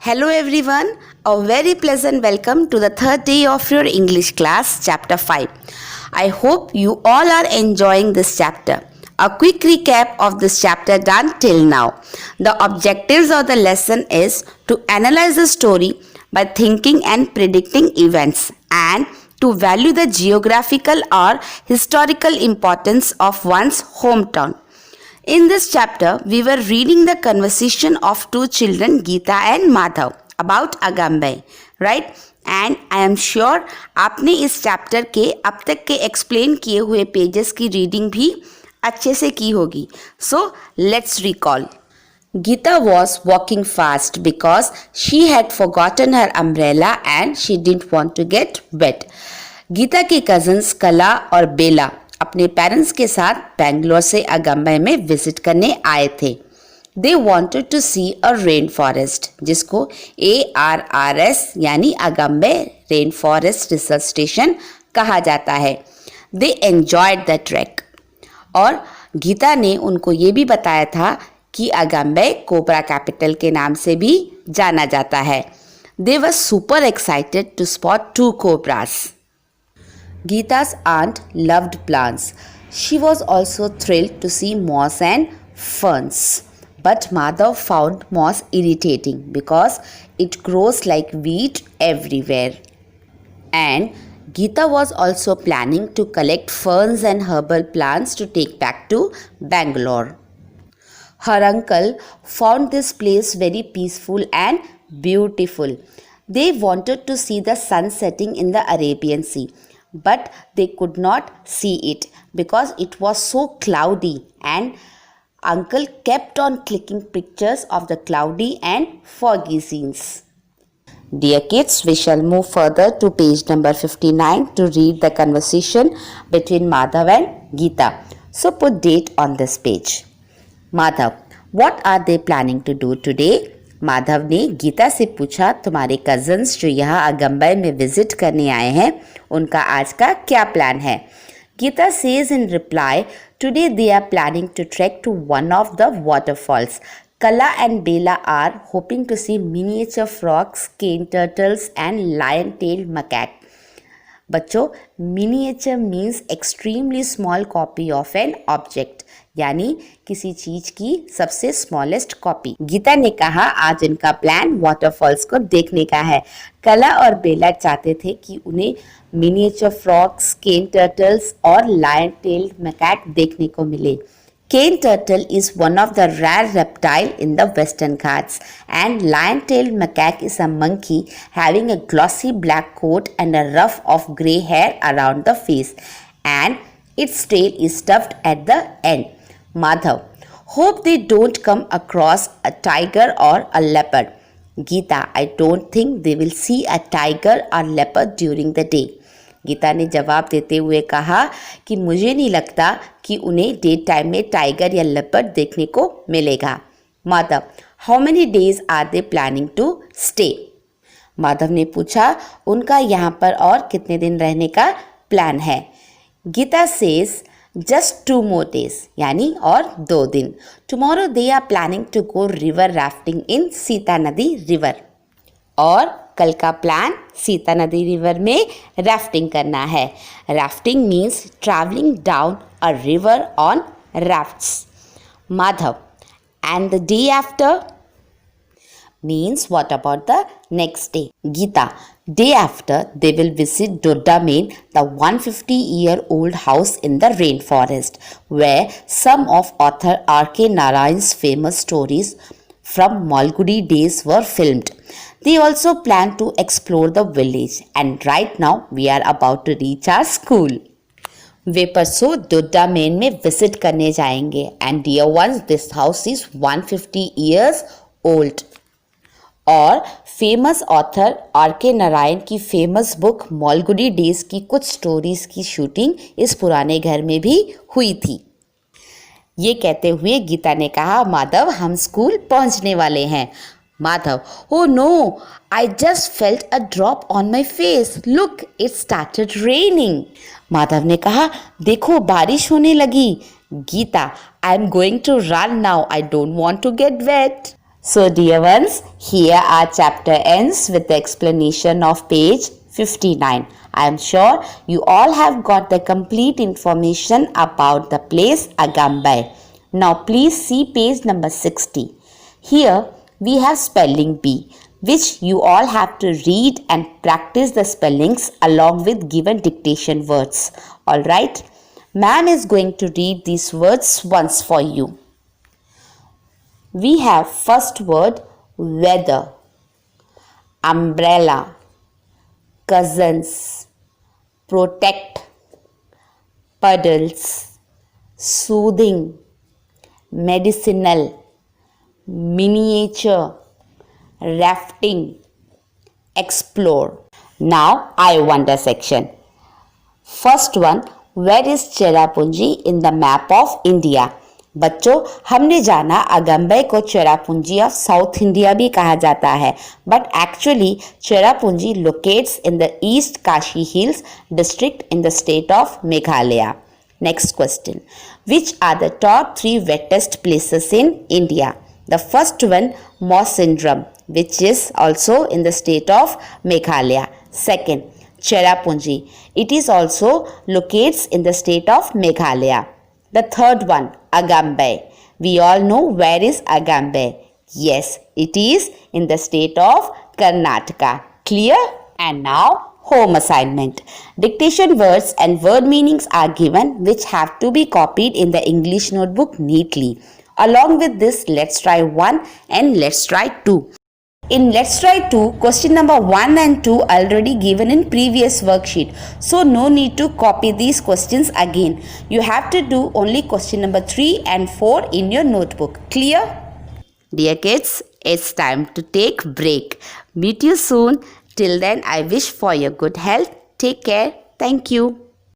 Hello everyone, a very pleasant welcome to the third day of your English class, chapter 5. I hope you all are enjoying this chapter. A quick recap of this chapter done till now. The objectives of the lesson is to analyze the story by thinking and predicting events and to value the geographical or historical importance of one's hometown. In this chapter, we were reading the conversation of two children, Geeta and Madhav, about Agambai, right? And I am sure आपने इस chapter के अब तक के explain किए हुए pages की reading भी अच्छे से की होगी. So, let's recall. Geeta was walking fast because she had forgotten her umbrella and she didn't want to get wet. Gita के कजन्स कला और बेला अपने पेरेंट्स के साथ बेंगलोर से अगम्बई में विजिट करने आए थे. They wanted to see a rain forest, जिसको ARRS यानी Agumbe rain forest research station कहा जाता है. They enjoyed the trek. और गीता ने उनको ये भी बताया था कि अगम्बई कोबरा कैपिटल के नाम से भी जाना जाता है. They were super excited to spot 2 cobras. Geeta's aunt loved plants. She was also thrilled to see moss and ferns. But Madhav found moss irritating because it grows like weed everywhere. And Geeta was also planning to collect ferns and herbal plants to take back to Bangalore. Her uncle found this place very peaceful and beautiful. They wanted to see the sun setting in the Arabian Sea. But they could not see it because it was so cloudy, and uncle kept on clicking pictures of the cloudy and foggy scenes. Dear kids, we shall move further to page number 59 to read the conversation between Madhav and Geeta. So put date on this page. Madhav, what are they planning to do today? Madhav ने गीता से पूछा, तुम्हारे cousins जो यहाँ अगम्बई में visit करने आए हैं उनका आज का क्या प्लान है. Geeta says in reply, today they are planning to trek to one of the waterfalls. Kala and Bela are hoping to see miniature frogs, cane turtles and lion-tailed macaque. बच्चों, miniature means extremely small copy of an object, यानी किसी चीज की सबसे smallest copy. Gita ने कहा आज इनका प्लान वाटरफॉल्स को देखने का है. कला और बेला चाहते थे कि उन्हें मिनिएचर फ्रॉग्स, केन टर्टल्स और लायन टेल्ड मैकैक देखने को मिले. Cane turtle is one of the rare reptile in the Western Ghats, and lion-tailed macaque is a monkey having a glossy black coat and a ruff of grey hair around the face, and its tail is stuffed at the end. Madhav, hope they don't come across a tiger or a leopard. Geeta, I don't think they will see a tiger or leopard during the day. Gita ने जवाब देते हुए कहा कि मुझे नहीं लगता कि उन्हें डे टाइम में टाइगर या लेपर्ड देखने को मिलेगा. Madhav, how many days are they planning to stay? Madhav ने पूछा उनका यहाँ पर और कितने दिन रहने का प्लान है. Geeta says just 2 more days, यानी और 2 दिन. Tomorrow they are planning to go river rafting in Sita nadi river. और कल का प्लान सीता नदी रिवर में राफ्टिंग करना है. Rafting means travelling down a river on rafts. Madhav, and the day after means what about the next day? Geeta, day after they will visit Dodda Main, the 150-year-old house in the rainforest, where some of author R.K. Narayan's famous stories from Malgudi days were filmed. They also plan to explore the village, and right now we are about to reach our school. वे परसों डोडा मेन में visit करने जाएंगे. And dear ones, this house is 150 years old. और famous author R.K. Narayan की famous book Malgudi days की कुछ stories की शूटिंग इस पुराने घर में भी हुई थी. ये कहते हुए गीता ने कहा, माधव हम स्कूल पहुंचने वाले हैं. Madhav, oh no, I just felt a drop on my face. Look, it started raining. Madhav ने कहा, देखो बारिश होने लगी. Gita, I am going to run now. I don't want to get wet. So dear ones, here our chapter ends with the explanation of page 59. I am sure you all have got the complete information about the place Agambai. Now please see page number 60. Here we have spelling bee, which you all have to read and practice the spellings along with given dictation words. Alright, ma'am is going to read these words once for you. We have first word weather, umbrella, cousins, protect, puddles, soothing, medicinal, miniature, rafting, explore. Now I wonder section. First one, where is Cherrapunji in the map of India? बच्चों, हमने जाना अगम्बई को Cherrapunji of south India भी कहा जाता है, but actually Cherrapunji locates in the East Khasi hills district in the state of Meghalaya. Next question, which are the top 3 wettest places in India? The first one, Mawsynram, which is also in the state of Meghalaya. Second, Cherrapunji. It is also locates in the state of Meghalaya. The third one, Agambai. We all know where is Agambai. Yes, it is in the state of Karnataka. Clear? And now, home assignment. Dictation words and word meanings are given which have to be copied in the English notebook neatly. Along with this, let's try 1 and let's try 2. In Let's Try 2, question number 1 and 2 already given in previous worksheet. So no need to copy these questions again. You have to do only question number 3 and 4 in your notebook. Clear? Dear kids, it's time to take break. Meet you soon. Till then, I wish for your good health. Take care. Thank you.